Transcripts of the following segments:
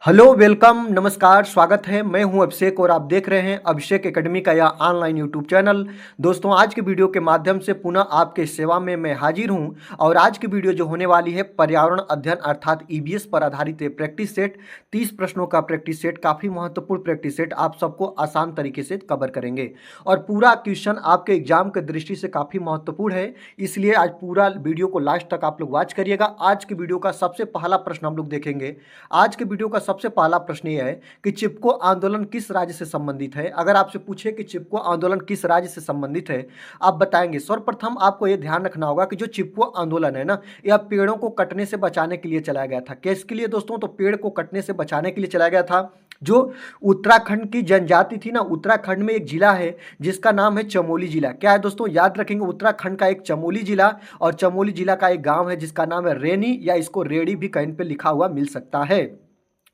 Hello welcome नमस्कार स्वागत है। मैं हूं अभिषेक और आप देख रहे हैं अभिषेक एकेडमी का यह ऑनलाइन यूट्यूब चैनल। दोस्तों आज के वीडियो के माध्यम से पुनः आपके सेवा में मैं हाजिर हूं और आज की वीडियो जो होने वाली है पर्यावरण अध्ययन अर्थात ईवीएस पर आधारित है। प्रैक्टिस सेट 30 प्रश्नों का प्रैक्टिस सेट, काफ़ी महत्वपूर्ण प्रैक्टिस सेट आप सबको आसान तरीके से कवर करेंगे और पूरा क्वेश्चन आपके एग्जाम की दृष्टि से काफ़ी महत्वपूर्ण है, इसलिए आज पूरा वीडियो को लास्ट तक आप लोग वॉच करिएगा। आज की वीडियो का सबसे पहला प्रश्न हम लोग देखेंगे। आज के वीडियो का सबसे पहला प्रश्न यह है कि चिपको आंदोलन किस राज्य से संबंधित है। अगर आपसे पूछे कि चिपको आंदोलन किस राज्य से संबंधित है, आप बताएंगे। सर्वप्रथम आपको यह ध्यान रखना होगा कि जो चिपको आंदोलन है ना, यह पेड़ों को कटने से बचाने के लिए चलाया गया था। किसके लिए दोस्तों? तो पेड़ को कटने से बचाने के लिए चलाया गया था। जो उत्तराखंड की जनजाति थी ना, उत्तराखंड में एक जिला है जिसका नाम है चमोली जिला। क्या है दोस्तों? याद रखेंगे, उत्तराखंड का एक चमोली जिला और चमोली जिला का एक गांव है जिसका नाम है रेनी, या इसको रेडी भी कहीं पे लिखा हुआ मिल सकता है।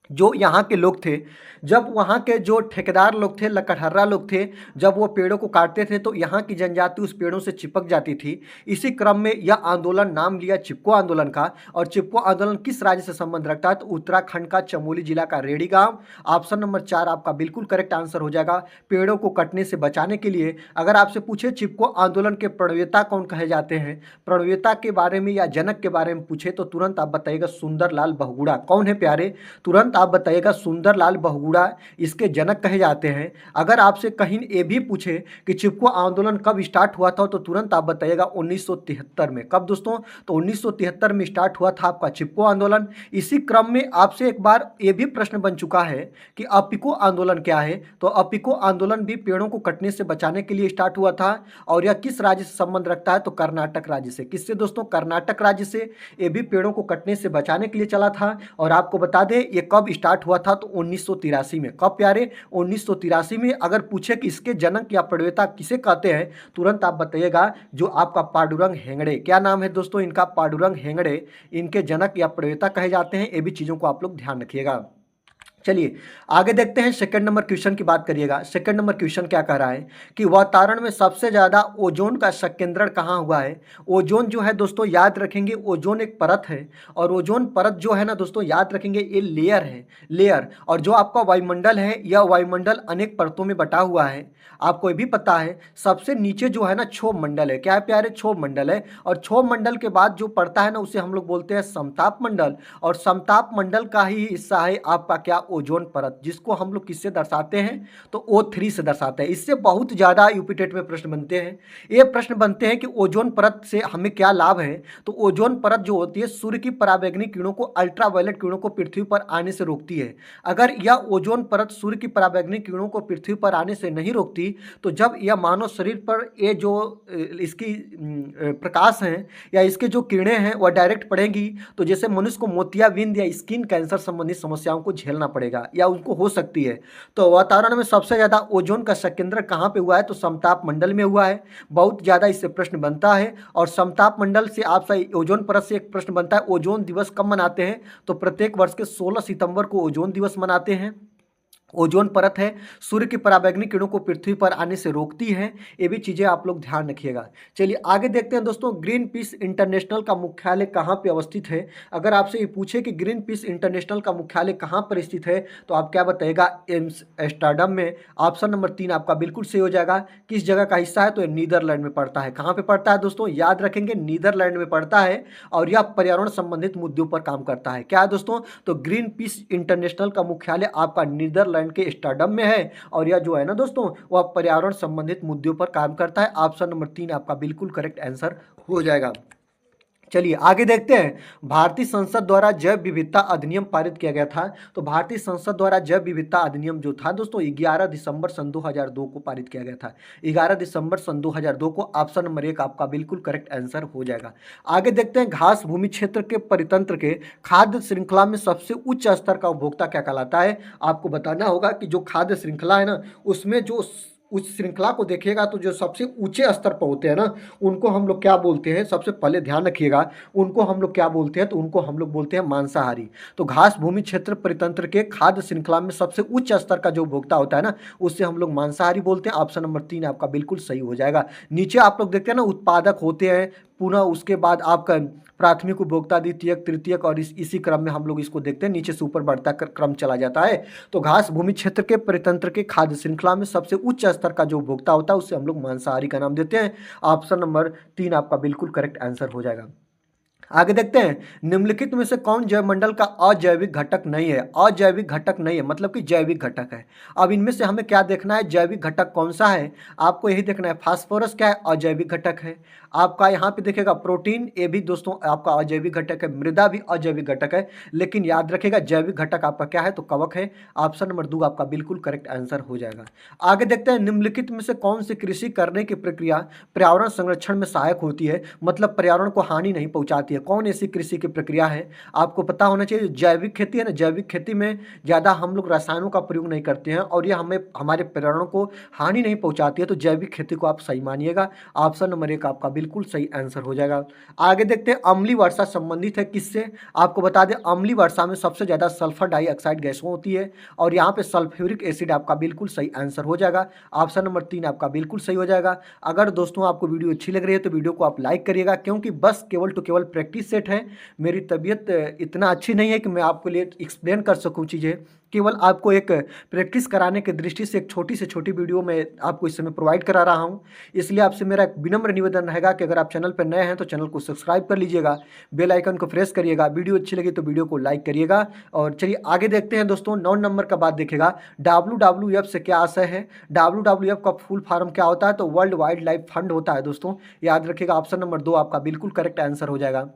जो यहाँ के लोग थे, जब वहाँ के जो ठेकेदार लोग थे, लकड़हर्रा लोग थे, जब वो पेड़ों को काटते थे तो यहाँ की जनजाति उस पेड़ों से चिपक जाती थी। इसी क्रम में यह आंदोलन नाम लिया चिपको आंदोलन का। और चिपको आंदोलन किस राज्य से संबंध रखता है? तो उत्तराखंड का चमोली जिला का रेडी गांव। ऑप्शन नंबर 4 आपका बिल्कुल करेक्ट आंसर हो जाएगा। पेड़ों को कटने से बचाने के लिए अगर आपसे पूछे चिपको आंदोलन के प्रणेता कौन कहे जाते हैं, प्रणेता के बारे में या जनक के बारे में पूछे तो तुरंत आप बताइएगा सुंदरलाल बहुगुणा। कौन है प्यारे? तुरंत आप बताइएगा सुंदरलाल बहुगुणा इसके जनक कहे जाते हैं। अगर आपसे कहीं ये भी पूछे कि चिपको आंदोलन कब स्टार्ट हुआ था तो तुरंत आप बताइएगा 1973 में। कब दोस्तों? तो 1973 में स्टार्ट हुआ था आपका चिपको आंदोलन। इसी क्रम में आपसे एक बार ये भी प्रश्न बन चुका है कि अपिको आंदोलन क्या है। तो अपिको आंदोलन भी पेड़ों को कटने से बचाने के लिए स्टार्ट हुआ था और यह किस राज्य से संबंध रखता है? तो कर्नाटक राज्य से। किससे दोस्तों? कर्नाटक राज्य से। ये भी पेड़ों को कटने से बचाने के लिए चला था। और आपको बता दें ये कब स्टार्ट हुआ था? तो 1983 में। कब प्यारे? 1983 में। अगर पूछे कि इसके जनक या प्रणेता किसे कहते हैं, तुरंत आप बताइएगा जो आपका पांडुरंग हेगड़े। क्या नाम है दोस्तों इनका? पांडुरंग हेगड़े इनके जनक या प्रणेता कहे जाते हैं। ये भी चीज़ों को आप लोग ध्यान रखिएगा। चलिए आगे देखते हैं। सेकंड नंबर क्वेश्चन की बात करिएगा। सेकंड नंबर क्वेश्चन क्या कह रहा है कि वातावरण में सबसे ज़्यादा ओजोन का संकेंद्रण कहाँ हुआ है। ओजोन जो है दोस्तों याद रखेंगे, ओजोन एक परत है और ओजोन परत जो है ना दोस्तों याद रखेंगे ये लेयर है, लेयर। और जो आपका वायुमंडल है यह वायुमंडल अनेक परतों में बटा हुआ है। आपको ये भी पता है सबसे नीचे जो है ना क्षोभ मंडल है। क्या है प्यारे? क्षोभ मंडल है। और क्षोभ मंडल के बाद जो पड़ता है ना उसे हम लोग बोलते हैं समताप मंडल। और समताप मंडल का ही हिस्सा है आपका क्या? ओजोन परत, जिसको हम लोग किससे दर्शाते हैं? तो O3 से दर्शाते हैं। इससे बहुत ज़्यादा यूपीटेट में प्रश्न बनते हैं। ये प्रश्न बनते हैं कि ओजोन परत से हमें क्या लाभ है। तो ओजोन परत जो होती है सूर्य की पराबैंगनी किरणों को, अल्ट्रावायलेट किरणों को पृथ्वी पर आने से रोकती है। अगर यह ओजोन परत सूर्य की पराबैंगनी किरणों को पृथ्वी पर आने से नहीं रोकती तो जब यह मानव शरीर पर ये जो इसकी प्रकाश हैं या इसके जो किरणें हैं वह डायरेक्ट पड़ेंगी तो जैसे मनुष्य को मोतियाबिंद या स्किन कैंसर संबंधित समस्याओं को झेलना पड़ेगा या उनको हो सकती है। तो वातावरण में सबसे ज़्यादा ओजोन का संकेंद्रण कहाँ पे हुआ है? तो समताप मंडल में हुआ है। बहुत ज़्यादा इससे प्रश्न बनता है। और समताप मंडल से आपसे ओजोन परत से एक प्रश्न बनता है, ओजोन दिवस कब मनाते हैं? तो प्रत्येक वर्ष के 16 सितंबर को ओजोन दिवस मनाते हैं। ओजोन परत है सूर्य की पराबैंगनी किरणों को पृथ्वी पर आने से रोकती है। ये भी चीज़ें आप लोग ध्यान रखिएगा। चलिए आगे देखते हैं दोस्तों, ग्रीन पीस इंटरनेशनल का मुख्यालय कहाँ पे अवस्थित है। अगर आपसे ये पूछे कि ग्रीन पीस इंटरनेशनल का मुख्यालय कहाँ पर स्थित है तो आप क्या बताइएगा? एम्स्टर्डम में। ऑप्शन नंबर 3 आपका बिल्कुल सही हो जाएगा। किस जगह का हिस्सा है? तो ये नीदरलैंड में पड़ता है। कहाँ पर पड़ता है दोस्तों? याद रखेंगे नीदरलैंड में पड़ता है और यह पर्यावरण संबंधित मुद्दों पर काम करता है। क्या है दोस्तों? तो ग्रीन पीस इंटरनेशनल का मुख्यालय आपका नीदरलैंड के एम्स्टर्डम में है और यह जो है ना दोस्तों वह पर्यावरण संबंधित मुद्दों पर काम करता है। ऑप्शन नंबर 3 आपका बिल्कुल करेक्ट आंसर हो जाएगा। चलिए आगे देखते हैं। भारतीय संसद द्वारा जैव विविधता अधिनियम पारित किया गया था। तो भारतीय संसद द्वारा जैव विविधता अधिनियम जो था दोस्तों 11 दिसंबर सन 2002 को पारित किया गया था। 11 दिसंबर सन 2002 को। ऑप्शन नंबर 1 आपका बिल्कुल करेक्ट आंसर हो जाएगा। आगे देखते हैं। घास भूमि क्षेत्र के परितंत्र के खाद्य श्रृंखला में सबसे उच्च स्तर का उपभोक्ता क्या कहलाता है? आपको बताना होगा कि जो खाद्य श्रृंखला है ना उसमें जो उस श्रृंखला को देखिएगा तो जो सबसे ऊंचे स्तर पर होते हैं ना उनको हम लोग क्या बोलते हैं? सबसे पहले ध्यान रखिएगा, उनको हम लोग क्या बोलते हैं? तो उनको हम लोग बोलते हैं मांसाहारी। तो घास भूमि क्षेत्र परितंत्र के खाद्य श्रृंखला में सबसे उच्च स्तर का जो उपभोक्ता होता है ना उससे हम लोग मांसाहारी बोलते हैं। ऑप्शन नंबर 3 आपका बिल्कुल सही हो जाएगा। नीचे आप लोग देखते हैं ना उत्पादक होते हैं, पुनः उसके बाद आपका प्राथमिक उपभोक्ता, द्वितीयक, तृतीयक और इसी क्रम में हम लोग इसको देखते हैं, नीचे से ऊपर बढ़ता क्रम चला जाता है। तो घास भूमि क्षेत्र के परितंत्र के खाद्य श्रृंखला में सबसे उच्च स्तर का जो उपभोक्ता होता है उससे हम लोग मांसाहारी का नाम देते हैं। ऑप्शन नंबर 3 आपका बिल्कुल करेक्ट आंसर हो जाएगा। आगे देखते हैं, निम्नलिखित में से कौन जैव मंडल का अजैविक घटक नहीं है? अजैविक घटक नहीं है मतलब कि जैविक घटक है। अब इनमें से हमें क्या देखना है, जैविक घटक कौन सा है, आपको यही देखना है। फास्फोरस क्या है? अजैविक घटक है। आपका यहाँ पे देखेगा प्रोटीन, ये भी दोस्तों आपका अजैविक घटक है। मृदा भी अजैविक घटक है, लेकिन याद रखिएगा जैविक घटक आपका क्या है, तो कवक है। ऑप्शन नंबर 2 आपका बिल्कुल करेक्ट आंसर हो जाएगा। आगे देखते हैं, निम्नलिखित में से कौन सी कृषि करने की प्रक्रिया पर्यावरण संरक्षण में सहायक होती है, मतलब पर्यावरण को हानि नहीं पहुंचाती है? कौन ऐसी कृषि की प्रक्रिया है? आपको पता होना चाहिए, जैविक खेती है ना, जैविक खेती में ज़्यादा हम लोग रसायनों का प्रयोग नहीं करते हैं और ये हमें हमारे पर्यावरण को हानि नहीं पहुंचाती है, तो जैविक खेती को आप सही मानिएगा। ऑप्शन नंबर 1 आपका बिल्कुल सही आंसर हो जाएगा। आगे देखते हैं, अम्लीय वर्षा संबंधित है किससे? आपको बता दें, अम्लीय वर्षा में सबसे ज़्यादा सल्फर डाइऑक्साइड गैस होती है और यहाँ पे सल्फ्यूरिक एसिड आपका बिल्कुल सही आंसर हो जाएगा। ऑप्शन नंबर 3 आपका बिल्कुल सही हो जाएगा। अगर दोस्तों आपको वीडियो अच्छी लग रही है तो वीडियो को आप लाइक करिएगा, क्योंकि बस केवल टू केवल प्रैक्टिस सेट है। मेरी तबीयत इतना अच्छी नहीं है कि मैं आपके लिए एक्सप्लेन कर सकूं चीज़ें, केवल आपको एक प्रैक्टिस कराने की दृष्टि से एक छोटी से छोटी वीडियो मैं आपको इस समय प्रोवाइड करा रहा हूं। इसलिए आपसे मेरा एक विनम्र निवेदन रहेगा कि अगर आप चैनल पर नए हैं तो चैनल को सब्सक्राइब कर लीजिएगा, बेल आइकन को प्रेस करिएगा, वीडियो अच्छी लगी तो वीडियो को लाइक करिएगा। और चलिए आगे देखते हैं दोस्तों, 9 नंबर का बात देखिएगा, WWF से क्या आशय है? WWF का फुल फॉर्म क्या होता है? तो वर्ल्ड वाइल्ड लाइफ फंड होता है दोस्तों, याद रखिएगा। ऑप्शन नंबर 2 आपका बिल्कुल करेक्ट आंसर हो जाएगा।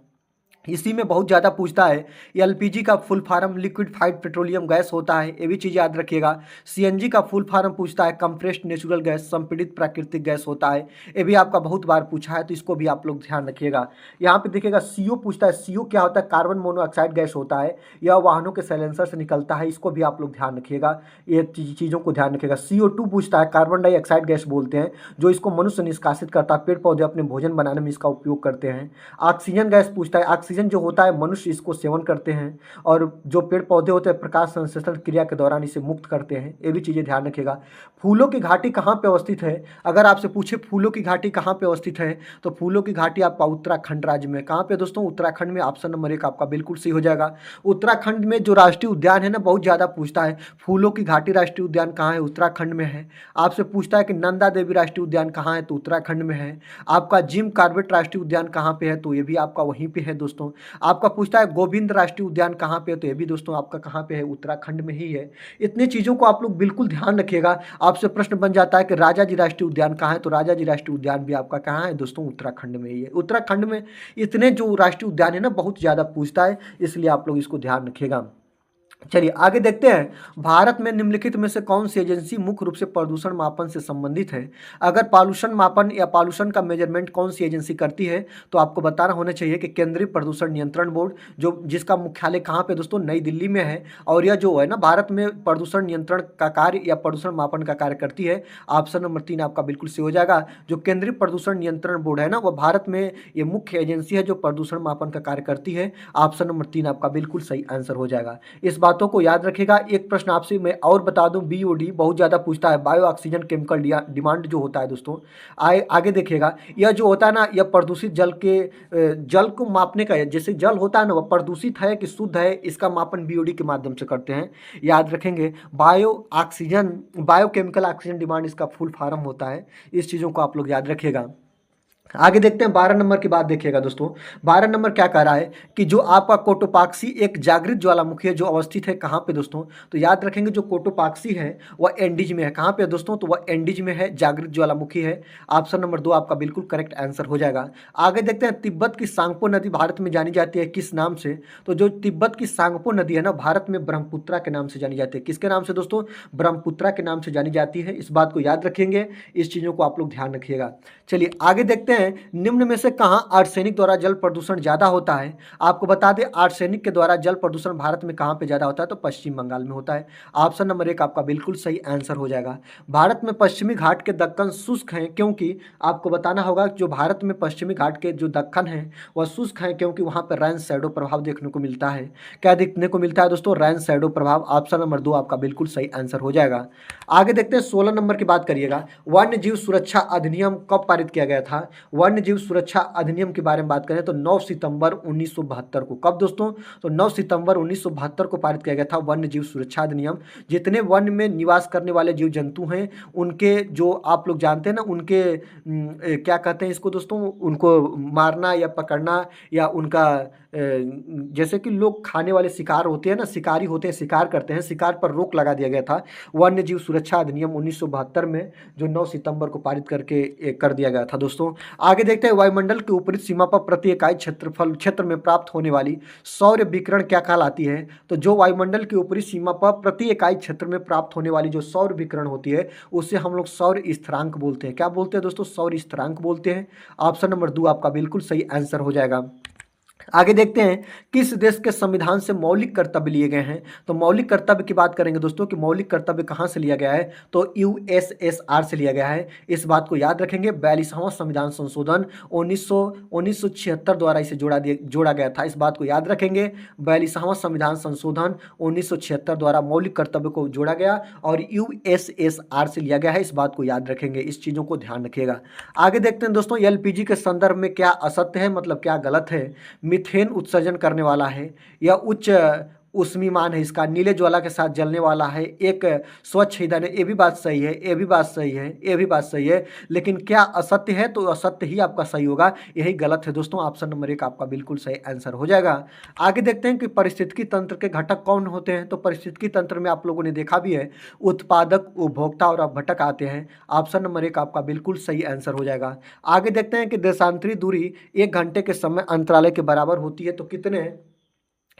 इसी में बहुत ज़्यादा पूछता है, एलपीजी का full farm liquefied petroleum gas होता है, ये भी चीज़ याद रखिएगा। सीएनजी का फुल फार्म पूछता है कंप्रेस्ड नेचुरल गैस, संपीड़ित प्राकृतिक गैस होता है, ये भी आपका बहुत बार पूछा है, तो इसको भी आप लोग ध्यान रखिएगा। यहाँ पे देखिएगा सीओ पूछता है, सीओ क्या होता है? कार्बन मोनोऑक्साइड गैस होता है, यह वाहनों के साइलेंसर से निकलता है, इसको भी आप लोग ध्यान रखिएगा, ये चीज़ों को ध्यान रखिएगा। CO2 पूछता है, कार्बन डाइऑक्साइड गैस बोलते हैं, जो इसको मनुष्य निष्कासित करता है, पेड़ पौधे अपने भोजन बनाने में इसका उपयोग करते हैं। ऑक्सीजन गैस पूछता है, ऑक्सीजन जो होता है मनुष्य इसको सेवन करते हैं, और जो पेड़ पौधे होते हैं प्रकाश संश्लेषण क्रिया के दौरान इसे मुक्त करते हैं, ये भी चीज़ें ध्यान रखिएगा। फूलों की घाटी कहाँ पे अवस्थित है? अगर आपसे पूछे फूलों की घाटी कहाँ पे अवस्थित है, तो फूलों की घाटी आपका उत्तराखंड राज्य में। कहाँ पे दोस्तों? उत्तराखंड में। ऑप्शन नंबर 1 आपका बिल्कुल सही हो जाएगा। उत्तराखंड में जो राष्ट्रीय उद्यान है ना, बहुत ज़्यादा पूछता है, फूलों की घाटी राष्ट्रीय उद्यान कहाँ है? उत्तराखंड में है। आपसे पूछता है कि नंदा देवी राष्ट्रीय उद्यान कहाँ है? तो उत्तराखंड में है। आपका जिम कॉर्बेट राष्ट्रीय उद्यान कहाँ पे है? तो ये भी आपका वहीं पे है दोस्तों। आपका पूछता है गोविंद राष्ट्रीय उद्यान कहाँ पे है? तो ये भी दोस्तों आपका कहाँ पे है? उत्तराखंड में ही है। इतनी चीज़ों को आप लोग बिल्कुल ध्यान रखिएगा। आपसे प्रश्न बन जाता है कि राजा जी राष्ट्रीय उद्यान कहाँ है? तो राजा जी राष्ट्रीय उद्यान भी आपका कहाँ है दोस्तों? उत्तराखंड में ही है। उत्तराखंड में इतने जो राष्ट्रीय उद्यान है ना, बहुत ज़्यादा पूछता है, इसलिए आप लोग इसको ध्यान रखिएगा। चलिए आगे देखते हैं, भारत में निम्नलिखित में से कौन सी एजेंसी मुख्य रूप से प्रदूषण मापन से संबंधित है? अगर पॉल्यूशन मापन या पॉल्यूशन का मेजरमेंट कौन सी एजेंसी करती है, तो आपको बताना होना चाहिए कि केंद्रीय प्रदूषण नियंत्रण बोर्ड, जो जिसका मुख्यालय कहाँ पे दोस्तों? नई दिल्ली में है। और यह जो है ना, भारत में प्रदूषण नियंत्रण का कार्य या प्रदूषण मापन का कार्य करती है। ऑप्शन नंबर 3 आपका बिल्कुल सही हो जाएगा। जो केंद्रीय प्रदूषण नियंत्रण बोर्ड है ना, वह भारत में ये मुख्य एजेंसी है जो प्रदूषण मापन का कार्य करती है। ऑप्शन नंबर 3 आपका बिल्कुल सही आंसर हो जाएगा। इस बातों को याद रखिएगा। एक प्रश्न आपसे मैं और बता दूं, BOD बहुत ज़्यादा पूछता है, बायो ऑक्सीजन केमिकल डिमांड जो होता है दोस्तों। आगे देखिएगा, यह जो होता है ना, यह प्रदूषित जल के जल को मापने का, जैसे जल होता है ना, वह प्रदूषित है कि शुद्ध है, इसका मापन BOD के माध्यम से करते हैं, याद रखेंगे। बायोकेमिकल ऑक्सीजन डिमांड इसका फुल फॉर्म होता है। इस चीज़ों को आप लोग याद रखिएगा। आगे देखते हैं 12 नंबर की बात देखिएगा दोस्तों। 12 नंबर क्या कह रहा है कि जो आपका कोटोपाक्सी एक जागृत ज्वालामुखी है, जो अवस्थित है कहाँ पे दोस्तों? तो याद रखेंगे, जो कोटोपाक्सी है वह एंडीज में है। कहाँ पे दोस्तों? तो वह एंडीज में है, जागृत ज्वालामुखी है। ऑप्शन नंबर 2 आपका बिल्कुल करेक्ट आंसर हो जाएगा। आगे देखते हैं, तिब्बत की सांगपो नदी भारत में जानी जाती है किस नाम से? तो जो तिब्बत की सांगपो नदी है ना, भारत में ब्रह्मपुत्रा के नाम से जानी जाती है। किसके नाम से दोस्तों? ब्रह्मपुत्रा के नाम से जानी जाती है। इस बात को याद रखेंगे, इस चीज़ों को आप लोग ध्यान रखिएगा। चलिए आगे देखते हैं, निम्न में से कहां आर्सेनिक द्वारा जल प्रदूषण ज्यादा होता है? आपको बता दें, आर्सेनिक के द्वारा जल प्रदूषण भारत में कहां पे ज्यादा होता है? तो पश्चिम बंगाल में होता है। ऑप्शन नंबर 1 आपका बिल्कुल सही आंसर हो जाएगा। भारत में पश्चिमी घाट के दक्कन शुष्क हैं, क्योंकि आपको बताना होगा जो भारत में पश्चिमी घाट के जो दक्कन है वह शुष्क है, क्योंकि वहां पर रैन शैडो प्रभाव देखने को मिलता है। क्या देखने को मिलता है दोस्तों? रैन शैडो प्रभाव। ऑप्शन नंबर 2 आपका बिल्कुल सही आंसर हो जाएगा। आगे देखते हैं 16 नंबर की बात करिएगा। वन्य जीव सुरक्षा अधिनियम कब पारित किया गया था? वन्य जीव सुरक्षा अधिनियम के बारे में बात करें तो 9 सितंबर 1972 को, कब दोस्तों, तो 9 सितंबर 1972 को पारित किया गया था वन्य जीव सुरक्षा अधिनियम। जितने वन में निवास करने वाले जीव जंतु हैं उनके, जो आप लोग जानते हैं ना, उनके क्या कहते हैं इसको दोस्तों, उनको मारना या पकड़ना या उनका जैसे कि लोग खाने वाले शिकार होते हैं ना, शिकारी होते हैं, शिकार करते हैं, शिकार पर रोक लगा दिया गया था वन्य जीव सुरक्षा अधिनियम 1972 में, जो 9 सितंबर को पारित करके कर दिया गया था दोस्तों। आगे देखते हैं, वायुमंडल की ऊपरी सीमा पर प्रति इकाई क्षेत्र में प्राप्त होने वाली सौर विकिरण क्या कहलाती है। तो जो वायुमंडल की ऊपरी सीमा पर प्रति इकाई क्षेत्र में प्राप्त होने वाली जो सौर विकिरण होती है उसे हम लोग सौर स्थिरांक बोलते हैं। क्या बोलते हैं दोस्तों, सौर स्थिरांक बोलते हैं। ऑप्शन नंबर 2 आपका बिल्कुल सही आंसर हो जाएगा। आगे देखते हैं, किस देश के संविधान से मौलिक कर्तव्य लिए गए हैं। तो मौलिक कर्तव्य की बात करेंगे दोस्तों कि मौलिक कर्तव्य कहाँ से लिया गया है, तो यूएसएसआर से लिया गया है। इस बात को याद रखेंगे। 42वां संविधान संशोधन 1976 द्वारा इसे जोड़ा गया था। इस बात को याद रखेंगे। 42वां संविधान संशोधन 1976 द्वारा मौलिक कर्तव्य को जोड़ा गया और यूएसएसआर से लिया गया है। इस बात को याद रखेंगे, इस चीज़ों को ध्यान रखिएगा। आगे देखते हैं दोस्तों, एलपीजी के संदर्भ में क्या असत्य है, मतलब क्या गलत है। मीथेन उत्सर्जन करने वाला है या उच्च उष्मीमान है, इसका नीले ज्वाला के साथ जलने वाला है, एक स्वच्छ ईंधन है। ये भी बात सही है, ये भी बात सही है, ये भी बात सही है, लेकिन क्या असत्य है, तो असत्य ही आपका सही होगा, यही गलत है दोस्तों। ऑप्शन नंबर 1 आपका बिल्कुल सही आंसर हो जाएगा। आगे देखते हैं कि पारिस्थितिकी तंत्र के घटक कौन होते हैं। तो पारिस्थितिकी तंत्र में आप लोगों ने देखा भी है, उत्पादक, उपभोक्ता और अपघटक आते हैं। ऑप्शन नंबर 1 आपका बिल्कुल सही आंसर हो जाएगा। आगे देखते हैं कि देशांतरी दूरी 1 घंटे के समय अंतराल के बराबर होती है। तो कितने,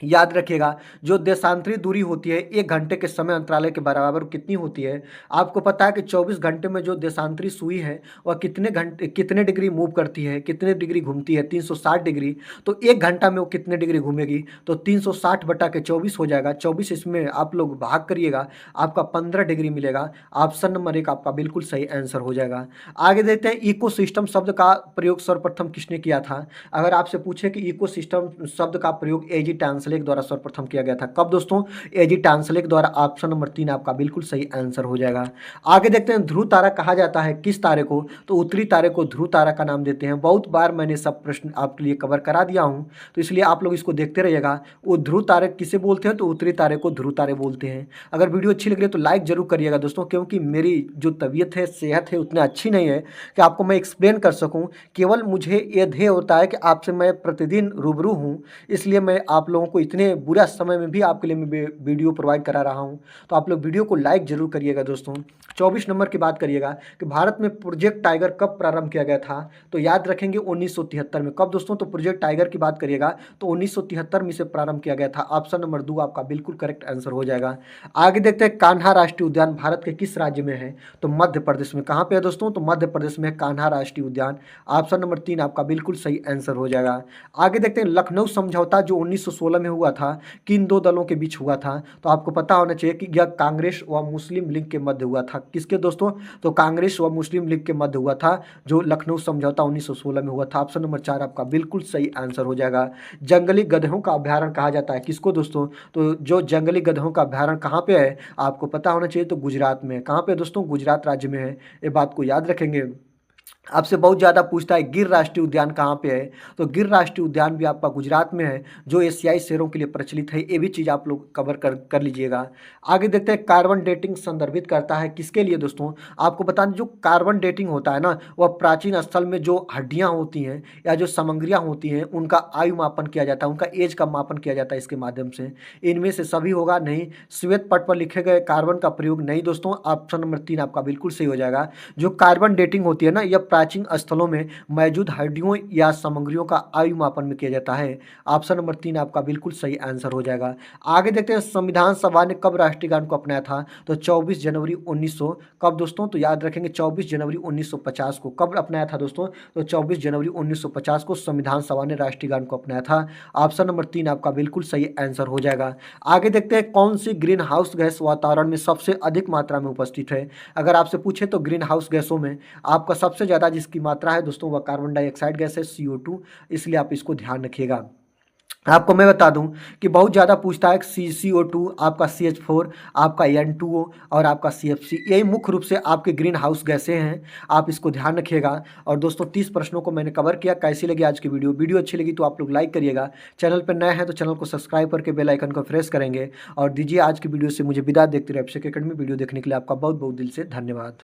याद रखिएगा, जो देशांतरी दूरी होती है 1 घंटे के समय अंतराल के बराबर कितनी होती है। आपको पता है कि 24 घंटे में जो देशांतरी सुई है वह कितने डिग्री मूव करती है, कितने डिग्री घूमती है, 360 डिग्री। तो 1 घंटा में वो कितने डिग्री घूमेगी, तो 360 बटा के 24 हो जाएगा। 24 इसमें आप लोग भाग करिएगा, आपका 15 डिग्री मिलेगा। ऑप्शन नंबर 1 आपका बिल्कुल सही आंसर हो जाएगा। आगे देखते हैं, इकोसिस्टम शब्द का प्रयोग सर्वप्रथम किसने किया था। अगर आपसे पूछे कि इकोसिस्टम शब्द का प्रयोग एजी टांसलेक द्वारा सर्वप्रथम किया गया था, कब दोस्तों, एजी टांसलेक द्वारा। ऑप्शन नंबर 3 आपका बिल्कुल सही आंसर हो जाएगा। आगे देखते हैं, ध्रुव तारा कहा जाता है किस तारे को। तो उत्तरी तारे को ध्रुव तारा का नाम देते हैं। बहुत बार मैंने सब प्रश्न आपके लिए कवर करा दिया हूं, तो इसलिए आप लोग इसको देखते रहिएगा। वो ध्रुव तारे किसे बोलते हैं, तो उत्तरी तारे को ध्रुव तारे बोलते हैं। अगर वीडियो अच्छी लग रही है तो लाइक जरूर करिएगा दोस्तों, क्योंकि मेरी जो तबीयत है, सेहत है, उतनी अच्छी नहीं है कि आपको मैं एक्सप्लेन कर सकूं। केवल मुझे ये ध्येय होता है कि आपसे मैं प्रतिदिन रूबरू हूं, इसलिए मैं आप लोगों को इतने बुरा समय में भी आपके लिए मैं वीडियो प्रोवाइड करा रहा हूं। तो आप लोग वीडियो को लाइक जरूर करिएगा दोस्तों। 24 नंबर की बात करिएगा कि भारत में प्रोजेक्ट टाइगर कब प्रारंभ किया गया था। तो याद रखेंगे 1973 में। कब दोस्तों, तो प्रोजेक्ट टाइगर की बात करिएगा तो 1973 में इसे प्रारंभ किया गया था। ऑप्शन नंबर 2 आपका बिल्कुल करेक्ट आंसर हो जाएगा। आगे देखते हैं, कान्हा राष्ट्रीय उद्यान भारत के किस राज्य में है। तो मध्य प्रदेश में। कहाँ पे है दोस्तों, तो मध्य प्रदेश में कान्हा राष्ट्रीय उद्यान। ऑप्शन नंबर 3 आपका बिल्कुल सही आंसर हो जाएगा। आगे देखते हैं, लखनऊ समझौता जो 1916 में हुआ था, किन 2 दलों के बीच हुआ था। तो आपको पता होना चाहिए कि यह कांग्रेस व मुस्लिम लीग के मध्य हुआ था। किसके दोस्तों, तो कांग्रेस व मुस्लिम लीग के मध्य हुआ था, जो लखनऊ समझौता 1916 में हुआ था। ऑप्शन नंबर 4 आपका बिल्कुल सही आंसर हो जाएगा। जंगली गधों का अभ्यारण्य कहा जाता है किसको दोस्तों, तो जो जंगली गधों का अभ्यारण्य कहाँ पे है, आपको पता होना चाहिए, तो गुजरात में। कहाँ पे दोस्तों, गुजरात राज्य में है। ये बात को याद रखेंगे। आपसे बहुत ज़्यादा पूछता है गिर राष्ट्रीय उद्यान कहाँ पे है। तो गिर राष्ट्रीय उद्यान भी आपका गुजरात में है, जो एशियाई शेरों के लिए प्रचलित है। ये भी चीज़ आप लोग कवर कर लीजिएगा। आगे देखते हैं, कार्बन डेटिंग संदर्भित करता है किसके लिए दोस्तों। आपको बता दें, जो कार्बन डेटिंग होता है ना, वह प्राचीन स्थल में जो हड्डियाँ होती हैं या जो सामग्रियाँ होती हैं उनका आयु मापन किया जाता है, उनका एज का मापन किया जाता है इसके माध्यम से। इनमें से सभी होगा नहीं। श्वेत पट पर लिखे गए कार्बन का प्रयोग नहीं दोस्तों। ऑप्शन नंबर 3 आपका बिल्कुल सही हो जाएगा। जो कार्बन डेटिंग होती है ना, यह प्राचीन स्थलों में मौजूद हड्डियों या सामग्रियों का आयु मापन में किया जाता है। ऑप्शन नंबर 3 आपका बिल्कुल सही आंसर हो जाएगा। आगे देखते हैं, संविधान सभा ने कब राष्ट्रीय गान को अपनाया था। तो 24 जनवरी 1900। कब दोस्तों, तो याद रखेंगे 24 जनवरी 1950 को। कब अपनाया था दोस्तों, तो 24 जनवरी 1950 को संविधान सभा ने राष्ट्रीय गान को अपनाया था। ऑप्शन नंबर 3 आपका बिल्कुल सही आंसर हो जाएगा। आगे देखते हैं, कौन सी ग्रीन हाउस गैस वातावरण में सबसे अधिक मात्रा में उपस्थित है। अगर आपसे पूछे तो ग्रीन हाउस गैसों में आपका सबसे ज़्यादा जिसकी मात्रा है दोस्तों, वह कार्बन डाइऑक्साइड गैस है, CO2। इसलिए आप इसको ध्यान रखिएगा। आपको मैं बता दूं कि बहुत ज़्यादा पूछता है CO2, आपका CH4, आपका N2O और आपका CFC। यही मुख्य रूप से आपके ग्रीन हाउस गैसें हैं। आप इसको ध्यान रखिएगा। और दोस्तों 30 प्रश्नों को मैंने कवर किया। कैसी लगी आज की वीडियो अच्छी लगी तो आप लोग लाइक करिएगा। चैनल पर नए हैं तो चैनल को सब्सक्राइब करके बेल आइकन को प्रेस करेंगे और दीजिए आज की वीडियो से मुझे विदा। देखते रहे अभिषेक एकेडमी। वीडियो देखने के लिए आपका बहुत बहुत दिल से धन्यवाद।